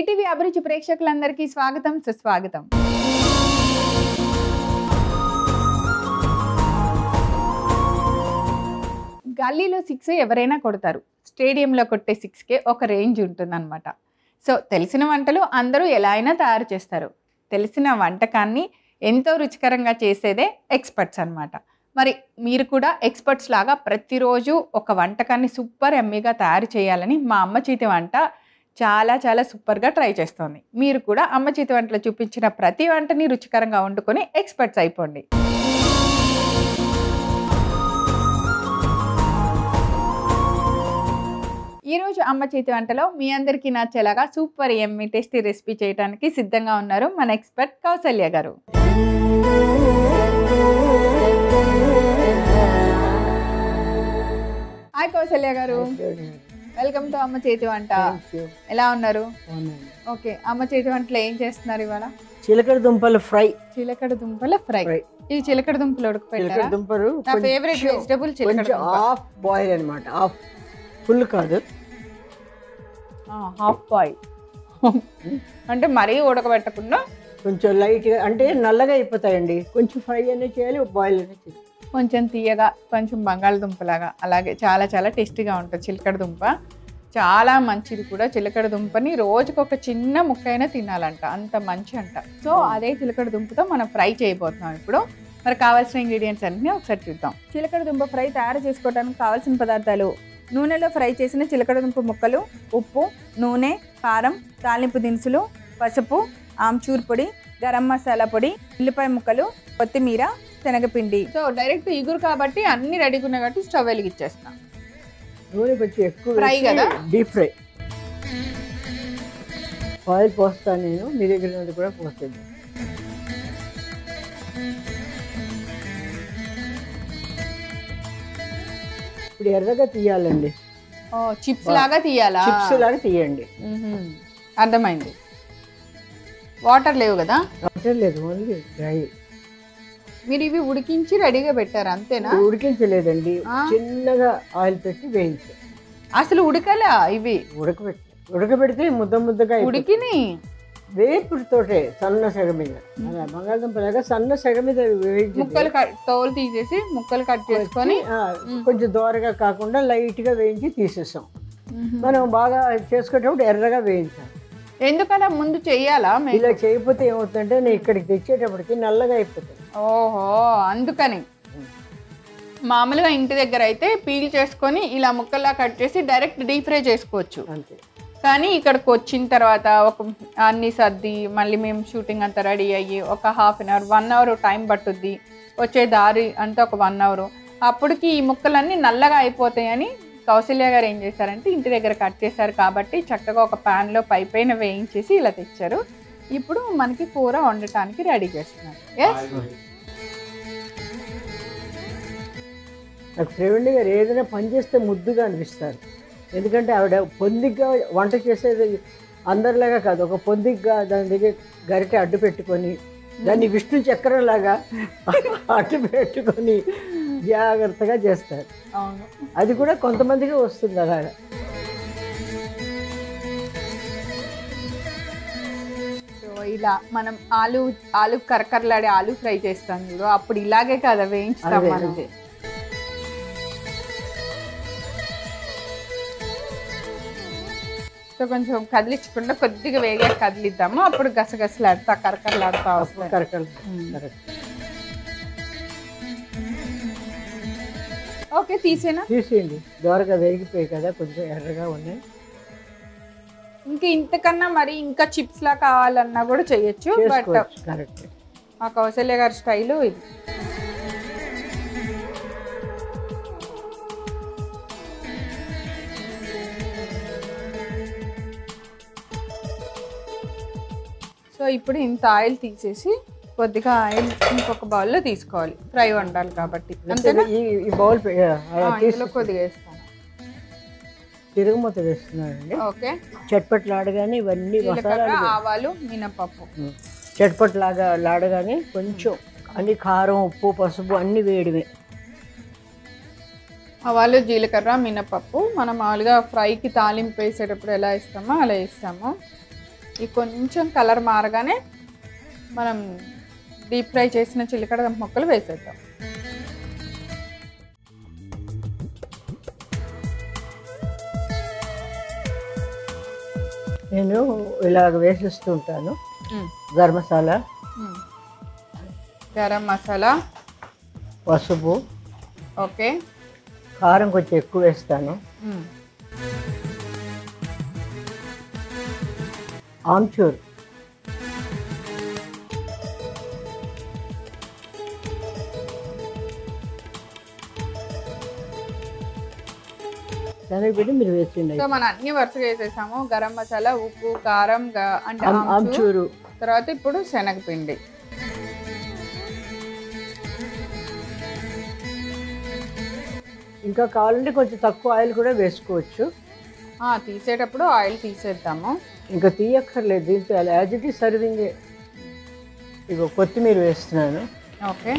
ETV అభిరుచి ప్రేక్షకులందరికీ స్వాగతం సుస్వాగతం. గల్లీలో 6 ఎవరైనా కొడతారు, స్టేడియంలో కొట్టే 6కే ఒక రేంజ్ ఉంటుందన్నమాట. సో తెలిసిన వంటలు అందరూ ఎలా అయినా తయారు చేస్తారు. తెలిసిన వంటకాన్ని ఎంతో రుచికరంగా చేసేదే ఎక్స్పర్ట్స్ అన్నమాట. మరి మీరు కూడా ఎక్స్పర్ట్స్ లాగా ప్రతిరోజు ఒక వంటకాన్ని సూపర్ ఎమ్మీగా తయారు చేయాలని మా అమ్మ చేతి వంట చాలా చాలా సూపర్గా ట్రై చేస్తోంది. మీరు కూడా అమ్మ చేతి వంటలో చూపించిన ప్రతి వంటని రుచికరంగా వండుకొని ఎక్స్పర్ట్స్ అయిపోండి. ఈరోజు అమ్మ చేతి వంటలో మీ అందరికీ నచ్చేలాగా సూపర్ ఎమ్మీ టేస్టీ రెసిపీ చేయడానికి సిద్ధంగా ఉన్నారు మన ఎక్స్పర్ట్ కౌసల్య గారు. హాయ్ కౌసల్య గారు, వెల్కమ్ టు అమ్మ చేతి వంట. ఎలా ఉన్నారు? ఓకే, అమ్మ చేతి వంటలో ఏం చేస్తున్నారు ఇవాళ? చిలకడ దుంపల ఫ్రై. చిలకడ దుంపల ఫ్రై. ఈ చిలకడ దుంపలు ఉడకపెట్టారా? దుంపలు నా ఫేవరెట్ వెజిటబుల్ చిలకడ దుంప. హాఫ్ బాయిల్ అన్నమాట, హాఫ్ ఫుల్ కాదు, హాఫ్ బాయిల్ అంటే మరీ ఉడకబెట్టకుండా కొంచెం లైట్ గా, అంటే నల్లగా అయిపోతాయండి. కొంచెం ఫ్రై అనేది చేయాలి, బాయిల్ అనేది చేయాలి. కొంచెం తీయగా, కొంచెం బంగాళదుంపలాగా, అలాగే చాలా చాలా టేస్టీగా ఉంటుంది చిలకడ దుంప. చాలా మంచిది కూడా. చిలకడ దుంపని రోజుకు ఒక చిన్న ముక్కైనా తినాలంట, అంత మంచి అంట. సో అదే చిలకడ దుంపతో మనం ఫ్రై చేయబోతున్నాం ఇప్పుడు. మరి కావాల్సిన ఇంగ్రీడియంట్స్ అన్నీ ఒకసారి చూద్దాం. చిలకడ దుంప ఫ్రై తయారు చేసుకోవడానికి కావాల్సిన పదార్థాలు: నూనెలో ఫ్రై చేసిన చిలకడ దుంప ముక్కలు, ఉప్పు, నూనె, కారం, తాలింపు దినుసులు, పసుపు, ఆమ్చూర్ పొడి, గరం మసాలా పొడి, ఉల్లిపాయ ముక్కలు, కొత్తిమీర, శనగపిండి. సో డైరెక్ట్ ఇగురు కాబట్టి అన్ని రెడీగా ఉన్నాయి కాబట్టి స్టవ్ వెలిగిచ్చేస్తాం. నూనె కొంచెం ఎక్కువ ఫ్రై కదా, డీప్ ఫ్రై. ఆయిల్ పోస్తాను నేను, మీ దగ్గర నుండి కూడా పోస్తాను. ఇప్పుడు ఎర్రగా తీయాలండి. చిప్స్ లాగా తీయాలా? చిప్స్ లాగా తీయండి. అర్థమైంది. వాటర్ లేవు కదా? వాటర్ లేదు, ఓన్లీ డ్రై. మీరు ఇవి ఉడికించి రెడీగా పెట్టారు అంతేనా? ఉడికించలేదండి, చిన్నగా ఆయిల్ పెట్టి వేయించారు. అసలు ఉడకలా ఇవి? ఉడకబెడితే ముద్ద ముద్దగా ఉడికిని వేపుడుతోటే సన్న సెగ మీద, బంగాళదుంపలాగా సన్న సెగ మీద వేయించి ముక్కలు తోలు తీసేసి ముక్కలు కట్ చేసుకొని కొంచెం దోరగా కాకుండా లైట్ గా వేయించి తీసేసాం. మనం బాగా చేసుకునేటప్పుడు ఎర్రగా వేయించాం. ఎందుకలా ముందు చెయ్యాలా? ఇలా చేయకపోతే ఏమవుతుందంటే నేను ఇక్కడికి తెచ్చేటప్పటికి నల్లగా అయిపోతుంది. ఓహో, అందుకని. మామూలుగా ఇంటి దగ్గర అయితే పీల్ చేసుకొని ఇలా ముక్కల్లా కట్ చేసి డైరెక్ట్ డీప్ ఫ్రై చేసుకోవచ్చు. అంతే. కానీ ఇక్కడికి వచ్చిన తర్వాత ఒక అన్ని సర్ది మళ్ళీ మేము షూటింగ్ అంతా రెడీ అయ్యి ఒక half an hour 1 hour time పట్టుద్ది. వచ్చే దారి అంతా ఒక 1 అవర్. అప్పటికి ఈ ముక్కలన్నీ నల్లగా అయిపోతాయని కౌసల్య గారు ఏం చేశారంటే ఇంటి దగ్గర కట్ చేశారు కాబట్టి చక్కగా ఒక ప్యాన్లో పైన వేయించేసి ఇలా తెచ్చారు. ఇప్పుడు మనకి కూర వండటానికి రెడీ చేస్తున్నారు. నాకు శ్రీవండి గారు ఏదైనా పని చేస్తే ముద్దుగా అనిపిస్తారు. ఎందుకంటే ఆవిడ పొందిగ్గా వంట చేసేది అందరిలాగా కాదు, ఒక పొందిగ్గా దాని దగ్గర గరిటె అడ్డు పెట్టుకొని దాన్ని విష్ణు చక్రం లాగా అడ్డు పెట్టుకొని జాగ్రత్తగా చేస్తారు. అవును, అది కూడా కొంతమందికి వస్తుంది అలాగా. ఇలా మనం ఆలు కరకరలాడే ఆలు ఫ్రై చేస్తాం చూడు, అప్పుడు ఇలాగే కదా వేయించుతాం మనం. సో కొంచెం కదిలించకుండా కొద్దిగా వేగా కదిలిద్దాము, అప్పుడు గసగసలాడుతా కరకరలాడుతా వస్తుంది. ఓకే, తీసేయండి. దోరగా వేగిపోయి కదా, కొంచెం ఎర్రగా ఉన్నాయి. ఇంకా ఇంతకన్నా మరి ఇంకా చిప్స్ లా కావాలన్నా కూడా చేయొచ్చు. బట్ కరెక్ట్, మా కౌసల్య గారి స్టైలు ఇది. సో ఇప్పుడు ఇంత ఆయిల్ తీసేసి కొద్దిగా ఆయిల్ ఇంకొక బౌల్లో తీసుకోవాలి, ఫ్రై వండాలి కాబట్టి. అంతేనా? ఈ బౌల్ కొద్దిగా వేస్తాను. తిరుగుమూత వేస్తున్నానండి. ఓకే, చట్పట్లాడగానే ఇవన్నీ మసాలాలు, ఆవాలు, మినపప్పు చట్పట్లాడగానే కొంచెం అన్ని కారం, ఉప్పు, పసుపు అన్ని వేయడమే. ఆవాలు, జీలకర్ర, మినపప్పు మనం మామూలుగా ఫ్రైకి తాలింపు వేసేటప్పుడు ఎలా ఇస్తామో అలా ఇస్తాము. ఈ కొంచెం కలర్ మారగానే మనం డీప్ ఫ్రై చేసిన చిలకడ దుంప ముక్కలు వేసేద్దాం. నేను ఇలాగ వేసిస్తూ ఉంటాను. గరం మసాలా, గరం మసాలా, పసుపు, ఓకే, కారం కొంచెం ఎక్కువ వేస్తాను, ఆమ్చూర్, శనగపిండి మీరు వేసిండి. సో మనం అన్ని వరుసగా వేసేసాము. గరం మసాలా, ఉప్పు, కారం, అంటే ఆమ్చూరు, తర్వాత ఇప్పుడు శనగపిండి. ఇంకా కావాలంటే కొంచెం తక్కువ ఆయిల్ కూడా వేసుకోవచ్చు. తీసేటప్పుడు ఆయిల్ తీసేద్దాము. ఇంకా తీయక్కర్లేదు, దీంతో యాజ్ ఇట్ ఈజ్ సర్వింగ్. ఇగో కొత్తిమీర వేస్తున్నాను. ఓకే,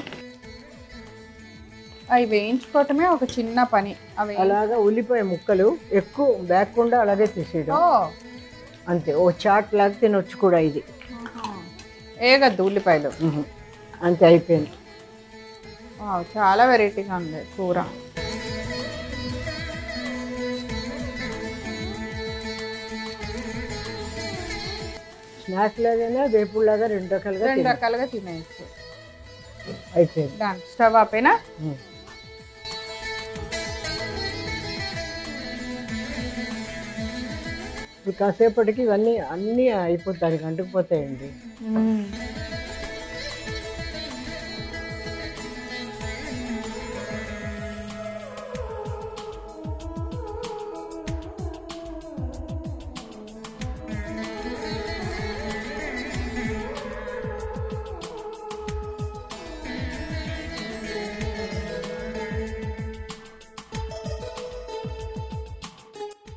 అవి వేయించుకోవటమే ఒక చిన్న పని. అవి అలాగా ఉల్లిపాయ ముక్కలు ఎక్కువ వేయకుండా అలాగే తీసేయడం అంతే. ఓ చాట్ లాగా తినొచ్చు కూడా ఇది. ఏగద్దు ఉల్లిపాయలు అంతే, అయిపోయింది. చాలా వెరైటీగా ఉంది కూర. స్నాక్ లాగానే వేపుడులాగా రెండు రకాలుగా తినేయచ్చు. అయిపోయింది. స్టవ్ ఆపేనా? ఇప్పుడు కాసేపటికి ఇవన్నీ అన్నీ అయిపోతాయి, అంటుకుపోతాయండి.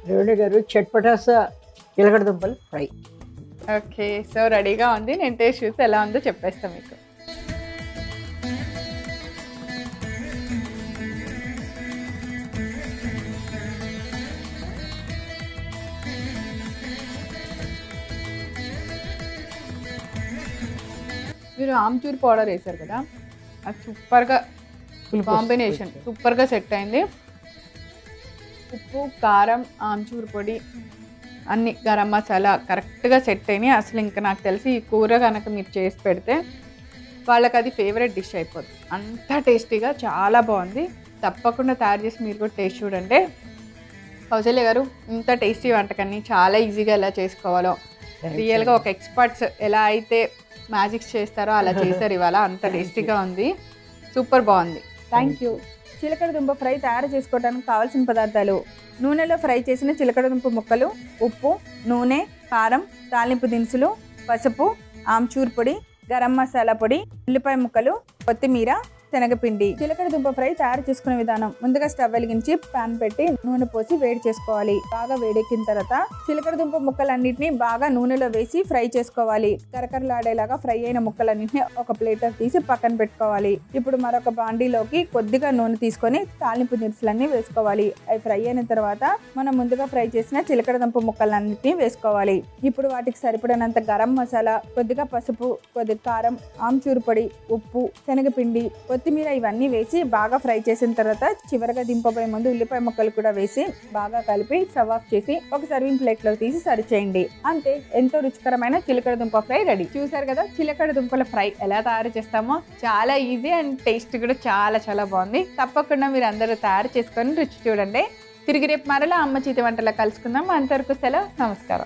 రేవణి గారు, చట్పటాస చిలకడ దుంపలు ఫ్రై. ఓకే, సో రెడీగా ఉంది. నేను టేస్ట్ చూసి ఎలా ఉందో చెప్పేస్తాను మీకు. మీరు ఆమ్చూర్ పౌడర్ వేసారు కదా, అది సూపర్గా కాంబినేషన్ సూపర్గా సెట్ అయింది. ఉప్పు, కారం, ఆమ్చూర్ పొడి, అన్ని గరం మసాలా కరెక్ట్గా సెట్ అయినాయి. అసలు ఇంకా నాకు తెలిసి ఈ కూర కనుక మీరు చేసి పెడితే వాళ్ళకి అది ఫేవరెట్ డిష్ అయిపోతుంది. అంత టేస్టీగా చాలా బాగుంది. తప్పకుండా తయారు చేసి మీరు కూడా టేస్ట్ చూడండి. కౌశల్య గారు, ఇంత టేస్టీ వంటకాన్ని చాలా ఈజీగా ఎలా చేసుకోవాలో రియల్గా ఒక ఎక్స్పర్ట్స్ ఎలా అయితే మ్యాజిక్స్ చేస్తారో అలా చేశారు ఇవాళ. అంత టేస్టీగా ఉంది, సూపర్ బాగుంది. Thank you. చిలకడ దుంప ఫ్రై తయారు చేసుకోవడానికి కావాల్సిన పదార్థాలు: నూనెలో ఫ్రై చేసిన చిలకడ దుంప ముక్కలు, ఉప్పు, నూనె, కారం, తాలింపు దినుసులు, పసుపు, ఆమ్చూర్ పొడి, గరం మసాలా పొడి, ఉల్లిపాయ ముక్కలు, కొత్తిమీర, శనగపిండి. చిలకడ దుంప ఫ్రై తయారు చేసుకునే విధానం: ముందుగా స్టవ్ వెలిగించి పాన్ పెట్టి నూనె పోసి వేడి చేసుకోవాలి. బాగా వేడెక్కిన తర్వాత చిలకడ దుంప ముక్కలన్నింటినీ బాగా నూనెలో వేసి ఫ్రై చేసుకోవాలి. కరకరలాడేలాగా ఫ్రై అయిన ముక్కలన్నింటినీ ఒక ప్లేట్ తీసి పక్కన పెట్టుకోవాలి. ఇప్పుడు మరొక బాండీలోకి కొద్దిగా నూనె తీసుకొని తాలింపు దినుసులన్నీ వేసుకోవాలి. అవి ఫ్రై అయిన తర్వాత మనం ముందుగా ఫ్రై చేసిన చిలకడ దుంప ముక్కలన్నింటినీ వేసుకోవాలి. ఇప్పుడు వాటికి సరిపడినంత గరం మసాలా, కొద్దిగా పసుపు, కొద్దిగా కారం, ఆమ్చూరు పొడి, ఉప్పు, శనగపిండి, కొత్తిమీర ఇవన్నీ వేసి బాగా ఫ్రై చేసిన తర్వాత చివరగా దింపబోయే ముందు ఉల్లిపాయ ముక్కలు కూడా వేసి బాగా కలిపి స్టవ్ ఆఫ్ చేసి ఒక సర్వింగ్ ప్లేట్ లో తీసి సర్వ్ చేయండి. అంతే, ఎంతో రుచికరమైన చిలకడ దుంప ఫ్రై రెడీ. చూసారు కదా చిలకడ దుంపల ఫ్రై ఎలా తయారు చేస్తామో. చాలా ఈజీ అండ్ టేస్ట్ కూడా చాలా చాలా బాగుంది. తప్పకుండా మీరు అందరూ తయారు చేసుకొని రుచి చూడండి. తిరిగి రేపు మరలా అమ్మ చేతి వంటలా కలుసుకుందాం. అంతవరకు సెలవు, నమస్కారం.